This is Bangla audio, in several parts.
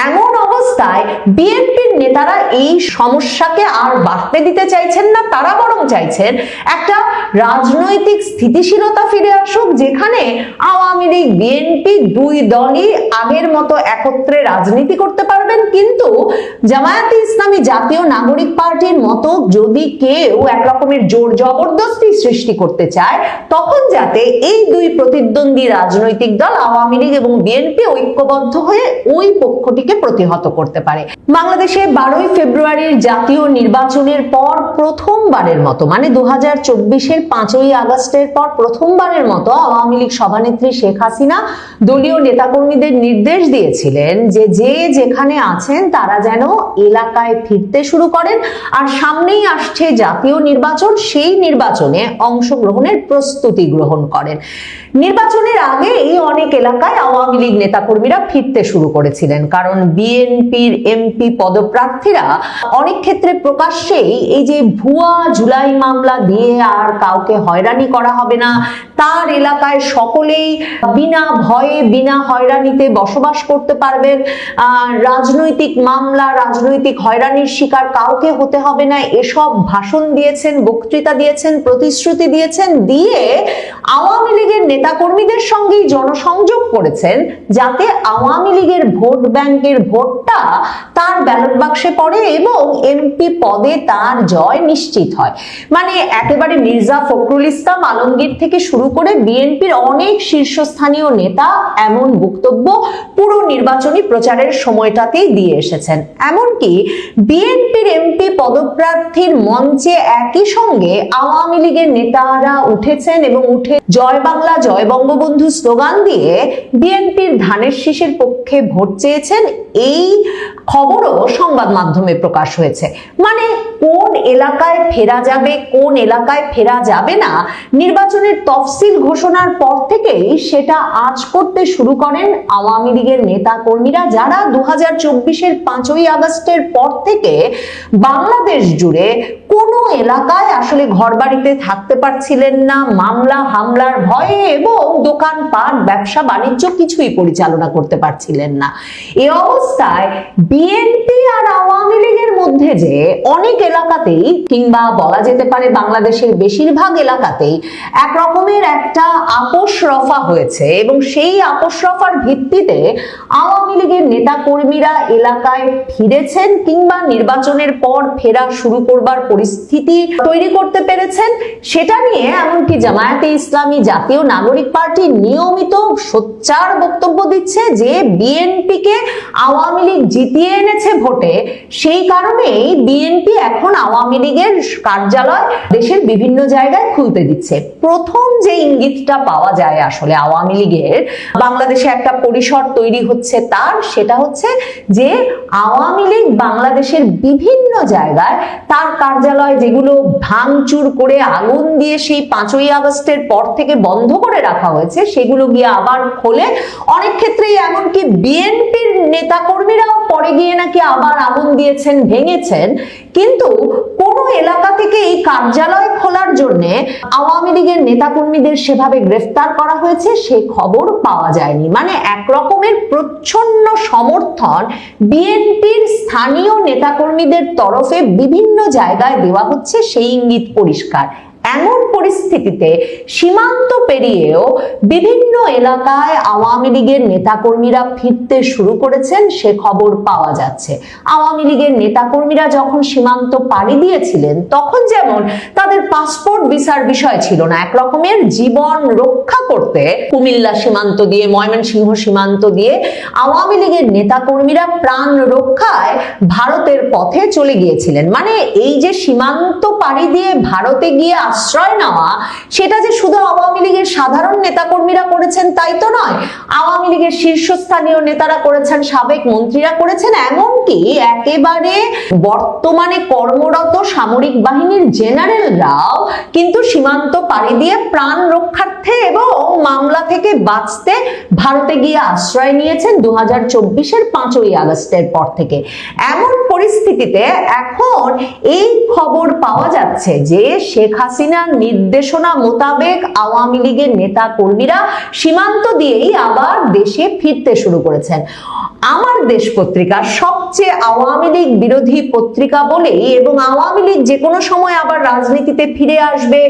এমন অবস্থায় বিএনপির নেতারা এই সমস্যাকে আর বাড়তে দিতে চাইছেন না, তারা বরং চাইছেন একটা রাজনৈতিক স্থিতিশীলতা ফিরে আসুক, যেখানে আওয়ামী লীগ বিএনপি দুই দলই আগের মতো একত্রে রাজনীতি করতে পারবেন। কিন্তু জামায়াতে ইসলামী জাতীয় নাগরিক পার্টির মতো যদি কেউ একরকমের জোর জবরদস্তি সৃষ্টি করতে চায়, তখন যাতে এই দুই প্রতিদ্বন্দ্বী রাজনৈতিক দল আওয়ামী লীগ এবং বিএনপি ঐক্যবদ্ধ হয়ে ওই পক্ষটিকে প্রতিহত করতে পারে। বাংলাদেশে 12ই ফেব্রুয়ারির জাতীয় নির্বাচনের পর প্রথমবারের মতো, মানে 2024-এর 5ই আগস্টের পর প্রথমবারের মতো আওয়ামী লীগ সভানেত্রী শেখ হাসিনা দলীয় নেতাকর্মীদের নির্দেশ দিয়েছিলেন যে যে যেখানে আছেন তারা যেন এলাকায় ফিরতে শুরু করেন, আর সামনেই আসছে জাতীয় নির্বাচন, সেই নির্বাচনে অংশগ্রহণের প্রস্তুতি গ্রহণ করেন। নির্বাচনের আগেই অনেক এলাকায় আওয়ামী লীগ নেতাকর্মীরা ফিরতে শুরু করেছিলেন, কারণ বিএনপির এমপি পদপ্রার্থীরা অনেক ক্ষেত্রে প্রকাশ্যেই এই যে ভুয়া জুলাই মামলা দিয়ে আর কাউকে হয়রানি করা হবে না, তার এলাকায় সকলেই বিনা ভয়ে বিনা হয়রানিতে বসবাস করতে পারবেন, রাজনৈতিক মামলা রাজনৈতিক হয়রানির শিকার কাউকে হতে হবে না, এসব ভাষণ দিয়েছেন, বক্তৃতা দিয়েছেন, প্রতিশ্রুতি দিয়েছেন, দিয়ে আওয়ামী লীগের নেতাকর্মীদের সঙ্গেই জনসংযোগ করেছেন যাতে আওয়ামী লীগের ভোট ব্যাংকের ভোটটা তার ব্যালট বাক্সে পড়ে এবং এমপি পদে তার জয় নিশ্চিত হয়। মানে একেবারে মির্জা ফখরুল ইসলাম আলমগীর থেকে শুরু করে বিএনপির অনেক শীর্ষস্থানীয় নেতা এমন বক্তব্য পুরো নির্বাচনী প্রচারের সময়টাতেই দিয়ে এসেছেন। এমনকি বিএনপির এমপি পদপ্রার্থীর মঞ্চে একই সঙ্গে আওয়ামী লীগের নেতারা উঠেছেন এবং উঠে জয় বাংলা জয় বঙ্গবন্ধু স্লোগান দিয়ে বিএনপির ধানের শীষের পক্ষে ভোট চেয়েছেন। এই খবরও সংবাদ মাধ্যমে প্রকাশ হয়েছে। মানে কোন এলাকায় ফেরা যাবে কোন এলাকায় ফেরা যাবে না, নির্বাচনের তফসিল ঘোষণার পর থেকেই সেটা আঁচ করতে শুরু করেন আওয়ামী লীগের নেতা কর্মীরা, যারা 2024-এর 5ই আগস্টের পর থেকে বাংলাদেশ জুড়ে কোনো এলাকায় আসলে ঘরবাড়িতে থাকতে পারছিলেন না, মামলা হামলার ভয়ে, এবং দোকানপাট ব্যবসা বাণিজ্য কিছুই পরিচালনা করতে পারছিলেন না। এই অবস্থায় বিএনপি আর আওয়ামী লীগের মধ্যে যে অনেক এলাকাতেই, কিংবা বলা যেতে পারে বাংলাদেশের বেশিরভাগ এলাকাতেই একরকমের একটা আপোষ রফা হয়েছে, এবং সেই আপোষ রফার ভিত্তিতে আওয়ামী লীগের নেতা কর্মীরা এলাকায় ফিরেছেন কিংবা নির্বাচনের পর ফেরা শুরু করবার পরিস্থিতি তৈরি করতে পেরেছেন। সেটা নিয়ে এমনকি জামায়াতে ইসলামী জাতীয় নাগরিক পার্টি নিয়মিত সোচ্চার বক্তব্য দিচ্ছে যে বিএনপিকে আওয়ামী লীগ জিতিয়ে এনেছে ভোটে, সেই কারণেই বিএনপি এখন আওয়ামী লীগের কার্যালয় দেশের বিভিন্ন জায়গায় খুলতে দিচ্ছে। প্রথম যে ইঙ্গিতটা পাওয়া যায় আসলে আওয়ামী লীগের বাংলাদেশে একটা পরিসর তৈরি হচ্ছে তার, সেটা হচ্ছে যে আওয়ামী লীগ বাংলাদেশের বিভিন্ন জায়গায় তার কার্যালয় যেগুলো ভাঙচুর করে আগুন দিয়ে সেই 5ই আগস্টের পর থেকে বন্ধ করে রাখা হয়েছে সেগুলো গিয়ে আবার খোলে। অনেক ক্ষেত্রেই এমনকি বিএনপির নেতাকর্মীরাও পরে গিয়ে নাকি আবার আগুন দিয়েছেন, ভেঙেছেন। কিন্তু কোন এলাকা থেকে এই কার্যালয় খোলার জন্য আওয়ামী লীগের নেতাকর্মীদের সেভাবে গ্রেফতার করা হয়েছে সে খবর পাওয়া যায়নি। মানে একরকমের প্রচ্ছন্ন সমর্থন বিএনপির স্থানীয় নেতাকর্মীদের তরফে বিভিন্ন জায়গায় দেওয়া হচ্ছে, সেই ইঙ্গিত পরিষ্কার। এমন পরিস্থিতিতে সীমান্ত পেরিয়েও বিভিন্ন এলাকায় আওয়ামী লীগের নেতাকর্মীরা ফিরতে শুরু করেছেন সে খবর পাওয়া যাচ্ছে। আওয়ামী লীগের নেতাকর্মীরা যখন সীমান্ত পাড়ি দিয়েছিলেন তখন যেমন তাদের পাসপোর্ট ভিসার বিষয় ছিল না, একরকমের জীবন রক্ষা করতে কুমিল্লা সীমান্ত দিয়ে ময়মনসিংহ সীমান্ত দিয়ে আওয়ামী লীগের নেতাকর্মীরা প্রাণ রক্ষায় ভারতের পথে চলে গিয়েছিলেন। মানে এই যে সীমান্ত পাড়ি দিয়ে ভারতে গিয়ে আশ্রয় নেওয়া, সেটা যে শুধু আওয়ামী লীগের সাধারণ নেতাকর্মীরা করেছেন তাই তো নয়, আওয়ামী লীগের শীর্ষস্থানীয় নেতারা করেছেন, সাবেক মন্ত্রীরা করেছেন, এমনকি একেবারে বর্তমানে কর্মরত সামরিক বাহিনীর জেনারেলরাও কিন্তু সীমান্ত পাড়ি দিয়ে প্রাণ রক্ষার্থে এবং মামলা থেকে বাঁচতে ভারতে গিয়ে আশ্রয় নিয়েছেন 2024-এর 5ই আগস্টের পর থেকে। এমন পরিস্থিতিতে এখন এই খবর পাওয়া যাচ্ছে যে শেখ হাসিনার নির্দেশনা মোতাবেক আওয়ামী লীগের নেতা কর্মীরা সীমান্ত দিয়েই আবার দেশে ফিরতে শুরু করেছেন। আমার দেশ পত্রিকা সবচেয়ে আওয়ামী লীগ বিরোধী পত্রিকা বলেই, এবং আওয়ামী লীগ যে কোনো সময় আবার রাজনীতিতে ফিরে আসবে,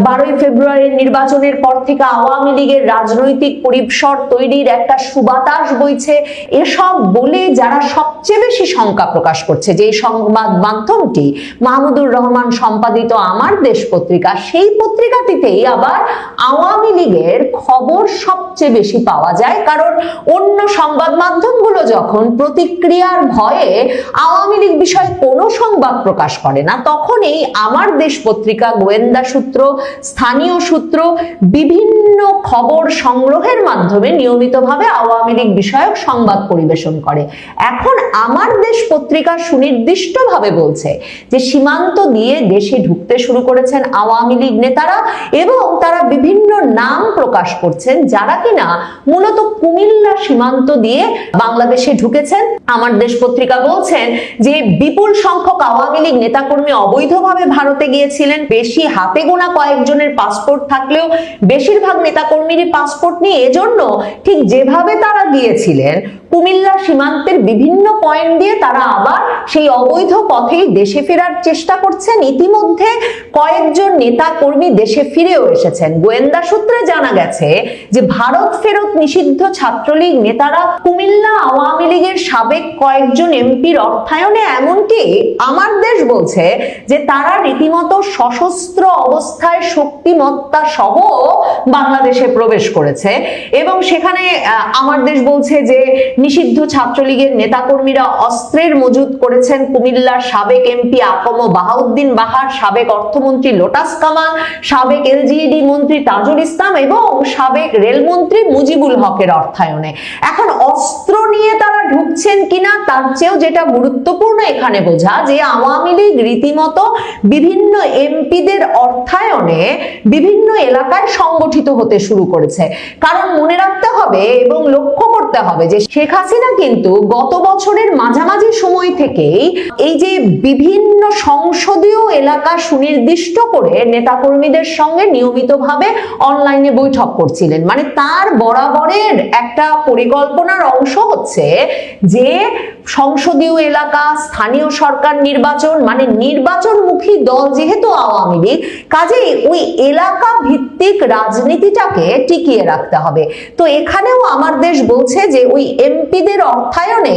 12ই ফেব্রুয়ারির নির্বাচনের পর থেকে আওয়ামী লীগের রাজনৈতিক পরিসর তৈরির একটা সুবাতাস বইছে, এসব বলে যারা সবচেয়ে বেশি শঙ্কা প্রকাশ করছে যে এই সংবাদ মাধ্যমটি মাহমুদুর রহমান সম্পাদিত আমার দেশ পত্রিকা, সেই পত্রিকাটিতেই আবার আওয়ামী লীগের খবর সবচেয়ে বেশি পাওয়া যায়। কারণ অন্য সংবাদ মাধ্যমগুলো যখন প্রতিক্রিয়ার ভয়ে আওয়ামী লীগ বিষয়ে কোনো সংবাদ প্রকাশ করে না, তখন এই আমার দেশ পত্রিকা গোয়েন্দা সূত্র, স্থানীয় সূত্র, বিভিন্ন খবর সংগ্রহের মাধ্যমে নিয়মিতভাবে আওয়ামী লীগ বিষয়ক সংবাদ পরিবেশন করে। এখন আমার দেশ পত্রিকা সুনির্দিষ্টভাবে বলছে যে সীমান্ত দিয়ে দেশে ঢুকতে শুরু করেছেন আওয়ামী লীগ নেতারা, এবং তারা বিভিন্ন নাম প্রকাশ করছেন যারা কিনা মূলত কুমিল্লা সীমান্ত দিয়ে বাংলাদেশে ঢুকেছেন। আমার দেশ পত্রিকা বলছেন যে বিপুল সংখ্যক আওয়ামী লীগ নেতাকর্মী অবৈধভাবে ভারতে গিয়েছিলেন। বেশি হাতে গোনা কয়েকজনের পাসপোর্ট থাকলেও বেশিরভাগ নেতাকর্মীরই পাসপোর্ট নিয়ে, এজন্য ঠিক যেভাবে তারা গিয়েছিলেন কুমিল্লা সীমান্তের বিভিন্ন পয়েন্ট দিয়ে তারা আবার সেই অবৈধ পথেই দেশে ফেরার চেষ্টা করছেন। ইতিমধ্যে কয়েকজন নেতা কর্মী দেশে ফিরেও এসেছেন। গোয়েন্দা সূত্রে জানা গেছে যে ভারত ফেরত নিষিদ্ধ ছাত্রলীগ নেতারা কুমিল্লা আওয়ামী লীগের সাবেক কয়েকজন এমপির অর্থায়নে, এমনকি আমার দেশ বলছে যে তারা রীতিমতো সশস্ত্র অবস্থায় শক্তিমত্তা সহ বাংলাদেশে প্রবেশ করেছে। এবং সেখানে আমার দেশ বলছে যে নিষিদ্ধ ছাত্রলীগের নেতাকর্মীরা অস্ত্রের মজুত করেছেন কুমিল্লার সাবেক এমপি আকম বাহাউদ্দিন বাহার, সাবেক অর্থমন্ত্রী লোটাস কামাল, সাবেক এলজিইডি মন্ত্রী তাজুল ইসলাম এবং সাবেক রেলমন্ত্রী মুজিবুল হকের অর্থায়নে। এখন অস্ত্র নিয়ে তারা ঢুকছেন কিনা তার চেয়েও যেটা গুরুত্বপূর্ণ এখানে বোঝা যে আওয়ামী লীগ রীতিমতো বিভিন্ন এমপিদের অর্থায়নে বিভিন্ন এলাকায় সংগঠিত হতে শুরু করেছে। কারণ মনে রাখতে হবে এবং লক্ষ্য করতে হবে যে শেখ হাসিনা কিন্তু গত বছরের মাঝামাঝি সময় থেকেই এই যে বিভিন্ন সংসদীয় এলাকা সুনির্দিষ্ট করে নেতাকর্মীদের সঙ্গে নিয়মিতভাবে অনলাইনে বৈঠক করছিলেন। মানে তার বরাবরের একটা পরিকল্পনার অংশ হচ্ছে যে সংসদীয় এলাকা, স্থানীয় সরকার নির্বাচন, মানে নির্বাচনমুখী দল যেহেতু আওয়ামী লীগ, কাজেই ওই এলাকা ভিত্তিক রাজনীতিটাকে টিকিয়ে রাখতে হবে। তো এখানেও আমার দেশ বলছে যে ওই এমপিদের অর্থায়নে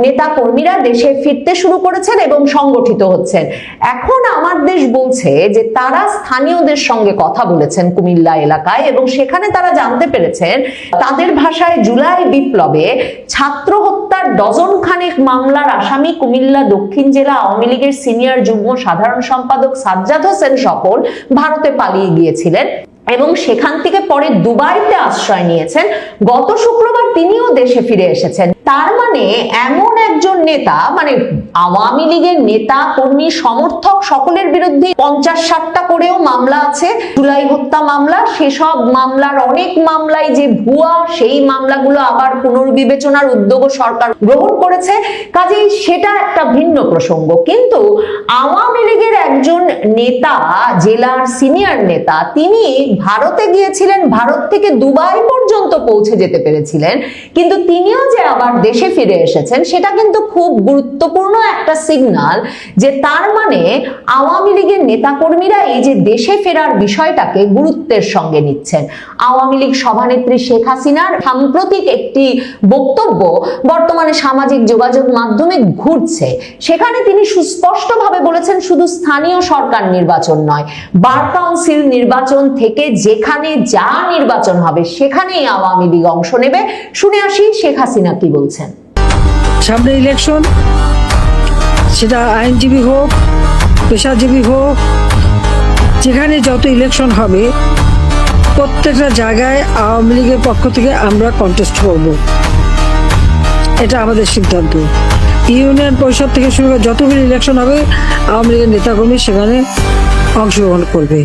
নেতা কর্মীরা দেশে ফিরতে শুরু করেছেন এবং সংগঠিত হচ্ছেন। এখন আমার দেশ বলছে যে তারা স্থানীয়দের সঙ্গে কথা বলেছেন কুমিল্লা এলাকায়, এবং সেখানে তারা জানতে পেরেছেন, তাদের ভাষায় জুলাই বিপ্লবে ছাত্র হত্যার ডজন খানেক মামলার আসামি কুমিল্লা দক্ষিণ জেলা আওয়ামী লীগের সিনিয়র যুগ্ম সাধারণ সম্পাদক সাজ্জাদ হোসেন স্বপন ভারতে পালিয়ে গিয়েছিলেন এবং সেখান থেকে পরে দুবাইতে আশ্রয় নিয়েছেন। গত শুক্রবার তিনিও দেশে ফিরে এসেছেন। তার মানে এমন একজন নেতা, মানে আওয়ামী লীগের নেতা কর্মী সমর্থক সকলের বিরুদ্ধে 50-60টা করেও মামলা আছে, জুলাই হত্যা মামলা, সেসব মামলার অনেক মামলাই যে ভুয়া, সেই মামলাগুলো আবার পুনর্বিবেচনার উদ্যোগ সরকার গ্রহণ করেছে। কাজেই সেটা একটা ভিন্ন প্রসঙ্গ। কিন্তু আওয়ামী লীগের একজন নেতা, জেলার সিনিয়র নেতা, তিনি ভারতে গিয়েছিলেন, ভারত থেকে দুবাই পর্যন্ত পৌঁছে যেতে পেরেছিলেন, কিন্তু তিনিও যে আবার দেশে ফিরে এসেছেন সেটা কিন্তু খুব গুরুত্বপূর্ণ একটা সিগন্যাল যে তার মানে আওয়ামী লীগের নেতাকর্মীরা এই যে দেশে ফেরার বিষয়টাকে গুরুত্বের সঙ্গে নিচ্ছেন। আওয়ামী লীগ সভানেত্রী শেখ হাসিনার সাম্প্রতিক একটি বক্তব্য বর্তমানে সামাজিক যোগাযোগ মাধ্যমে ঘুরছে। সেখানে তিনি সুস্পষ্টভাবে বলেছেন শুধু স্থানীয় সরকার নির্বাচন নয়, বার কাউন্সিল নির্বাচন থেকে যেখানে যা নির্বাচন হবে সেখানেই আওয়ামী লীগ অংশ নেবে। শুনে আসি শেখ হাসিনা কি বলছেন। সামনে ইলেকশন, সেটা আইনজীবী হোক, পেশাজীবী হোক, যেখানে যত ইলেকশন হবে প্রত্যেকটা জায়গায় আওয়ামী লীগের পক্ষ থেকে আমরা কন্টেস্ট করব, এটা আমাদের সিদ্ধান্ত। ইউনিয়ন পরিষদ থেকে শুরু করে যতগুলো ইলেকশন হবে আওয়ামী লীগের নেতাকর্মী সেখানে অংশগ্রহণ করবে।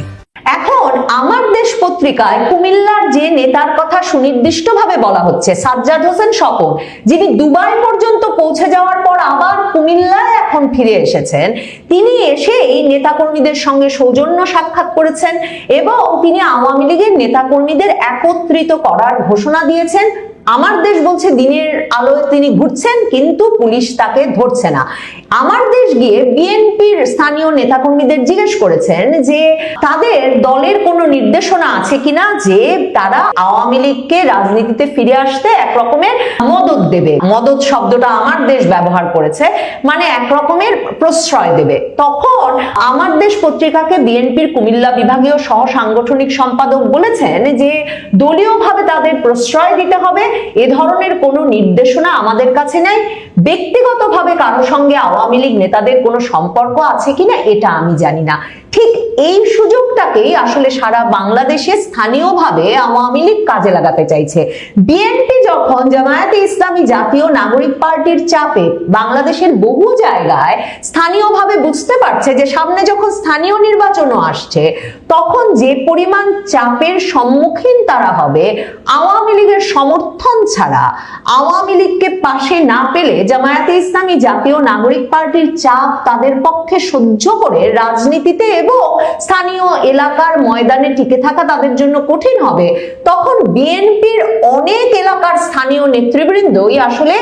এখন আমার দেশ পত্রিকায় কুমিল্লার যে নেতার কথা সুনির্দিষ্টভাবে বলা হচ্ছে, সাজ্জাদ হোসেন স্বপন, যিনি দুবাই পর্যন্ত পৌঁছে যাওয়ার পর আবার কুমিল্লায় এখন ফিরে এসেছেন, তিনি এসে এই নেতাকর্মীদের সঙ্গে সৌজন্য সাক্ষাৎ করেছেন এবং তিনি আওয়ামী লীগের নেতাকর্মীদের একত্রিত করার ঘোষণা দিয়েছেন আমার দেশ বলছে দিনের আলোয় তিনি ঘুরছেন, কিন্তু পুলিশ তাকে ধরছে না। আমার দেশ গিয়ে বিএনপির স্থানীয় নেতাকর্মীদের জিজ্ঞেস করেছেন যে তাদের দলের কোনো নির্দেশনা আছে কিনা যে তারা আওয়ামী লীগকে রাজনীতিতে ফিরে আসতে এক রকমের মদদ দেবে। মদদ শব্দটা আমার দেশ ব্যবহার করেছে, মানে এক রকমের প্রশ্রয় দেবে। তখন আমার দেশ পত্রিকাকে বিএনপির কুমিল্লা বিভাগীয় সহ সাংগঠনিক সম্পাদক বলেছেন যে দলীয়ভাবে তাদের প্রশ্রয় দিতে হবে, এ ধরনের কোনো নির্দেশনা আমাদের কাছে নেই। ব্যক্তিগতভাবে কারো সঙ্গে আওয়ামী লীগ নেতাদের কোনো সম্পর্ক আছে কিনা এটা আমি জানি না। ঠিক এই সুযোগটাকেই আসলে সারা বাংলাদেশে স্থানীয়ভাবে আওয়ামী লীগ কাজে লাগাতে চাইছে। বিএনপি যখন জামায়াতে ইসলামী জাতীয় নাগরিক পার্টির চাপে বাংলাদেশের বহু জায়গায় স্থানীয়ভাবে বুঝতে পারছে যে সামনে যখন স্থানীয় নির্বাচনও আসছে, তখন যে পরিমাণ চাপের সম্মুখীন তারা হবে, আওয়ামী লীগের সমর্থন ছাড়া, আওয়ামী লীগকে পাশে না পেলে জামায়াতে ইসলামী জাতীয় নাগরিক পার্টির চাপ তাদের পক্ষে সহ্য করে রাজনীতিতে এবং স্থানীয় এলাকার ময়দানে টিকে থাকা তাদের জন্য কঠিন হবে। তখন বিএনপির অনেক এলাকার স্থানীয় নেতৃবৃন্দই আসলে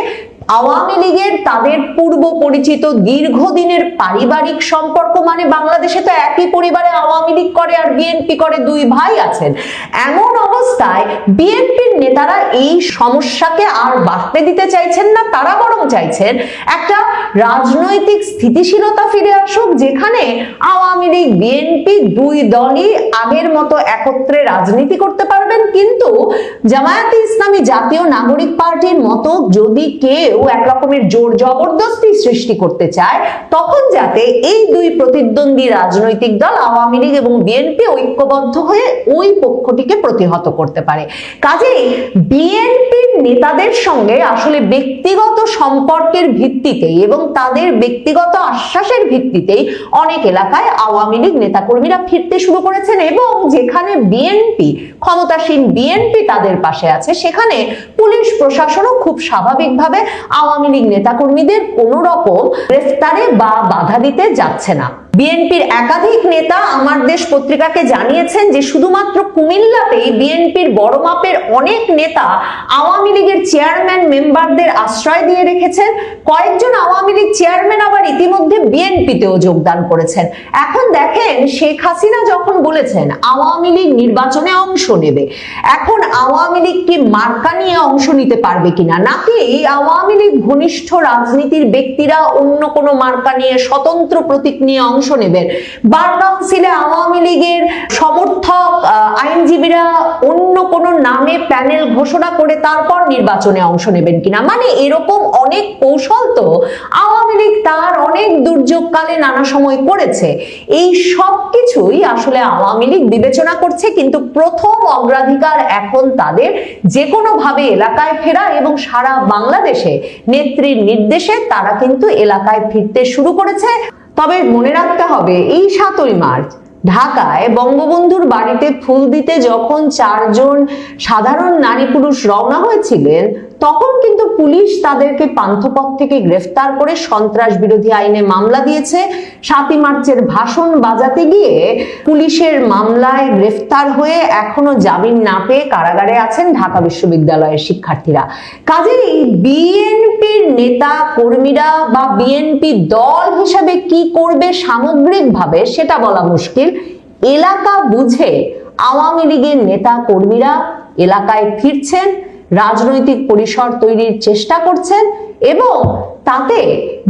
আওয়ামী লীগের তাদের পূর্ব পরিচিত দীর্ঘদিনের পারিবারিক সম্পর্ক, মানে বাংলাদেশে তো একই পরিবারে আওয়ামী লীগ করে আর বিএনপি করে, দুই ভাই আছেন। এমন অবস্থায় বিএনপির নেতারা এই সমস্যাকে আর বাড়তে দিতে চাইছেন না, তারা বরং চাইছেন একটা রাজনৈতিক স্থিতিশীলতা ফিরে আসুক, যেখানে আওয়ামী লীগ বিএনপি দুই দলই আগের মতো একত্রে রাজনীতি করতে পারবেন। কিন্তু জামায়াতে ইসলামী জাতীয় নাগরিক পার্টির মতো যদি কেউ এক রকমের জোর জবরদস্তি সৃষ্টি করতে চায়, তখন যাতে এই দুই প্রতিদ্বন্দ্বী রাজনৈতিক দল আওয়ামী লীগ এবং বিএনপি ঐক্যবদ্ধ হয়ে ওই পক্ষটিকে প্রতিহত করতে পারে। কাজেই বিএনপির নেতাদের সঙ্গে আসলে ব্যক্তিগত সম্পর্কের ভিত্তিতেই এবং তাদের ব্যক্তিগত আশ্বাসের ভিত্তিতেই অনেক এলাকায় আওয়ামী লীগ নেতাকর্মীরা ফিরতে শুরু করেছেন, এবং যেখানে বিএনপি ক্ষমতাসীন বিএনপি তাদের পাশে আছে, সেখানে পুলিশ প্রশাসনও খুব স্বাভাবিকভাবে আওয়ামী লীগ নেতাকর্মীদের কোনো রকম গ্রেফতারে বা বাধা দিতে যাচ্ছে না। বিএনপির একাধিক নেতা আমার দেশ পত্রিকাকে জানিয়েছেন যে শুধুমাত্র কুমিল্লাতেই বিএনপির বড় মাপের অনেক নেতা আওয়ামী লীগের চেয়ারম্যান মেম্বারদের আশ্রয় দিয়ে রেখেছেন। কয়েকজন আওয়ামী লীগ চেয়ারম্যান আবার ইতিমধ্যে বিএনপিতেও যোগদান করেছেন। এখন দেখেন, শেখ হাসিনা যখন বলেছেন আওয়ামী লীগ নির্বাচনে অংশ নেবে, এখন আওয়ামী লীগ কি মার্কা নিয়ে অংশ নিতে পারবে কিনা, নাকি আওয়ামী লীগ ঘনিষ্ঠ রাজনীতির ব্যক্তিরা অন্য কোনো মার্কা নিয়ে স্বতন্ত্র প্রতীক নিয়ে অংশ নেবেন? বার কাউন্সিলে আওয়ামী লীগের সমর্থক আইনজীবীরা অন্য কোনো নামে প্যানেল ঘোষণা করে তারপর নির্বাচনে অংশ নেবেন কিনা? মানে এরকম অনেক কৌশল তো আওয়ামী লীগ তার অনেক দুর্যোগকালে নানা সময় করেছে। এই সব কিছুই আসলে আওয়ামী লীগ বিবেচনা করছে, কিন্তু প্রথম অগ্রাধিকার এখন তাদের যে কোনো ভাবে এলাকায় ফেরা, এবং সারা বাংলাদেশে নেত্রীর নির্দেশে তারা কিন্তু এলাকায় ফিরতে শুরু করেছে। তবে মনে রাখতে হবে, এই 7ই মার্চ ঢাকায় বঙ্গবন্ধুর বাড়িতে ফুল দিতে যখন 4 জন সাধারণ নারী পুরুষ রওনা হয়েছিলেন, তখন কিন্তু পুলিশ তাদেরকে পান্থপথ থেকে গ্রেফতার করে সন্ত্রাস বিরোধী আইনে মামলা দিয়েছে। 7ই মার্চের ভাষণ বাজাতে গিয়ে পুলিশের মামলায় গ্রেফতার হয়ে এখনো জামিন না পেয়ে কারাগারে আছেন ঢাকা বিশ্ববিদ্যালয়ের শিক্ষার্থীরা। কাজেই বিএনপির নেতা কর্মীরা বা বিএনপি দল হিসেবে কি করবে সামগ্রিকভাবে সেটা বলা মুশকিল। এলাকা বুঝে আওয়ামী লীগের নেতা কর্মীরা এলাকায় ফিরছেন, রাজনৈতিক পরিসর তৈরির চেষ্টা করছেন, এবং তাতে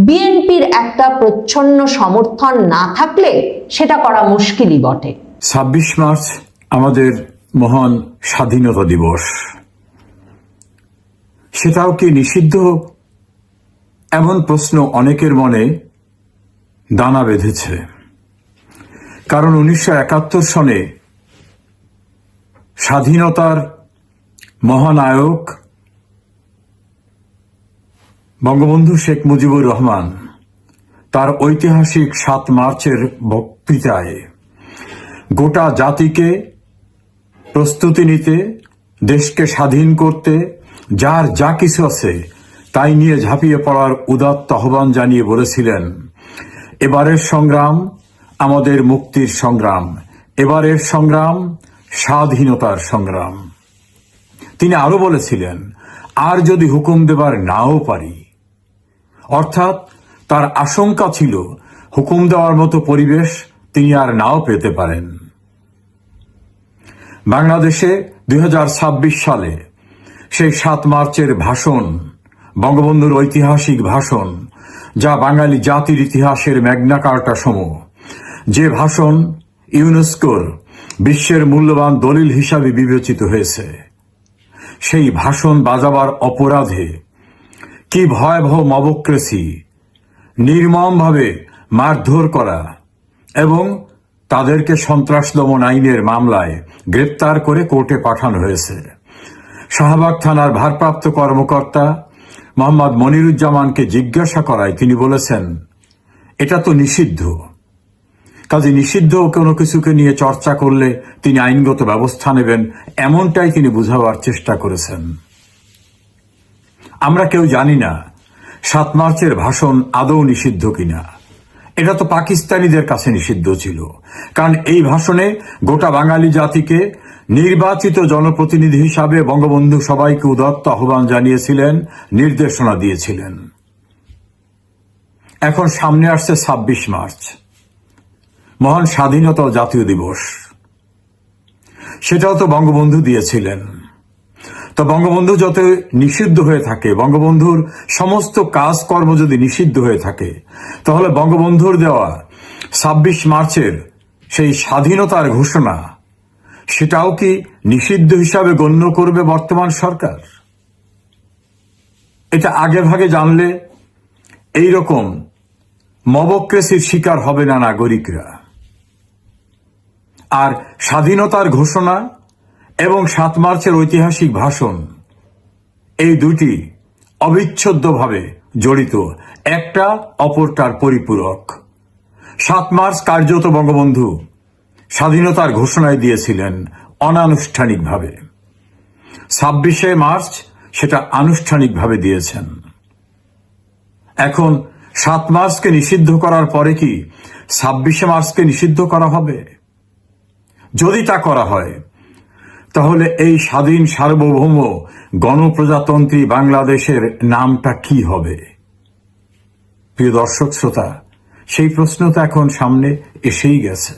বিএনপির একটা প্রচ্ছন্ন সমর্থন না থাকলে সেটা করা মুশকিলই বটে। 26 মার্চ আমাদের মহান স্বাধীনতা দিবস, সেটাও কি নিষিদ্ধ? এমন প্রশ্ন অনেকের মনে দানা বেঁধেছে। কারণ 1971 সনে স্বাধীনতার মহানায়ক বঙ্গবন্ধু শেখ মুজিবুর রহমান তার ঐতিহাসিক 7 মার্চের বক্তৃতায় গোটা জাতিকে প্রস্তুতি নিতে, দেশকে স্বাধীন করতে যার যা কিছু আছে তাই নিয়ে ঝাঁপিয়ে পড়ার উদাত্ত আহ্বান জানিয়ে বলেছিলেন, এবারের সংগ্রাম আমাদের মুক্তির সংগ্রাম, এবারের সংগ্রাম স্বাধীনতার সংগ্রাম। তিনি আরো বলেছিলেন, আর যদি হুকুম দেবার নাও পারি, অর্থাৎ তার আশঙ্কা ছিল হুকুম দেওয়ার মতো পরিবেশ তিনি আর নাও পেতে পারেন। বাংলাদেশে 2026 সালে সেই 7 মার্চের ভাষণ, বঙ্গবন্ধুর ঐতিহাসিক ভাষণ, যা বাঙালি জাতির ইতিহাসের ম্যাগনা কার্টা সম, যে ভাষণ ইউনেস্কোর বিশ্বের মূল্যবান দলিল হিসাবে বিবেচিত হয়েছে, সেই ভাষণ বাজাবার অপরাধে কি ভয়াবহ মবক্রেসি, নির্মমভাবে মারধর করা এবং তাদেরকে সন্ত্রাস দমন আইনের মামলায় গ্রেপ্তার করে কোর্টে পাঠানো হয়েছে। শাহবাগ থানার ভারপ্রাপ্ত কর্মকর্তা মোহাম্মদ মনিরুজ্জামানকে জিজ্ঞাসা করায় তিনি বলেছেন, এটা তো নিষিদ্ধ, কাজে নিষিদ্ধ কোনো কিছুকে নিয়ে চর্চা করলে তিনি আইনগত ব্যবস্থা নেবেন, এমনটাই তিনি বুঝাবার চেষ্টা করেছেন। আমরা কেউ জানি না 7 মার্চের ভাষণ আদৌ নিষিদ্ধ কিনা। এটা তো পাকিস্তানিদের কাছে নিষিদ্ধ ছিল, কারণ এই ভাষণে গোটা বাঙালি জাতিকে নির্বাচিত জনপ্রতিনিধি হিসাবে বঙ্গবন্ধু সবাইকে উদাত্ত আহ্বান জানিয়েছিলেন, নির্দেশনা দিয়েছিলেন। এখন সামনে আসছে 26 মার্চ, মহান স্বাধীনতা ও জাতীয় দিবস। সেটাও তো বঙ্গবন্ধু দিয়েছিলেন। তো বঙ্গবন্ধু যত নিষিদ্ধ হয়ে থাকে, বঙ্গবন্ধুর সমস্ত কাজকর্ম যদি নিষিদ্ধ হয়ে থাকে, তাহলে বঙ্গবন্ধুর দেওয়া 26 মার্চের সেই স্বাধীনতার ঘোষণা, সেটাও কি নিষিদ্ধ হিসাবে গণ্য করবে বর্তমান সরকার? এটা আগে ভাগে জানলে এইরকম মবক্রেসির শিকার হবে না নাগরিকরা। আর স্বাধীনতার ঘোষণা এবং 7 মার্চের ঐতিহাসিক ভাষণ, এই দুটি অবিচ্ছেদ্যভাবে জড়িত, একটা অপরটার পরিপূরক। 7 মার্চ কার্যত বঙ্গবন্ধু স্বাধীনতার ঘোষণায় দিয়েছিলেন অনানুষ্ঠানিকভাবে, 26শে মার্চ সেটা আনুষ্ঠানিকভাবে দিয়েছেন। এখন 7 মার্চকে নিষিদ্ধ করার পরে কি 26শে মার্চকে নিষিদ্ধ করা হবে? যদি তা করা হয়, তাহলে এই স্বাধীন সার্বভৌম গণপ্রজাতন্ত্রী বাংলাদেশের নামটা কি হবে? প্রিয় দর্শক শ্রোতা, সেই প্রশ্ন তো এখন সামনে এসেই গেছে।